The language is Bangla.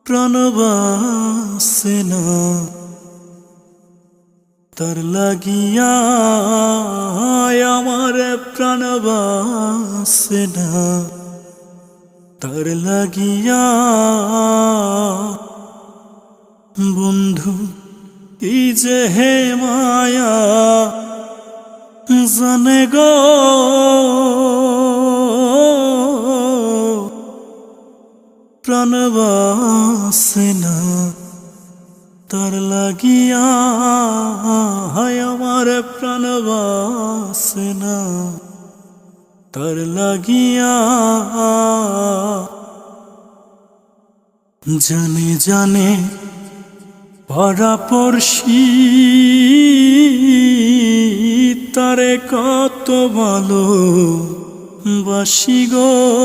প্রাণ বাসে না তার লাগিয়া, আমার প্রাণ বাসে না তার লাগিয়া। বন্ধু কি যে হে মায়া জানে গো, প্রাণ বাসে না তার লাগিয়া, আমার প্রাণ বাসে না তার লাগিয়া। জানে জানে পাড়াপড়শি তারে কত ভালো বাসি গো।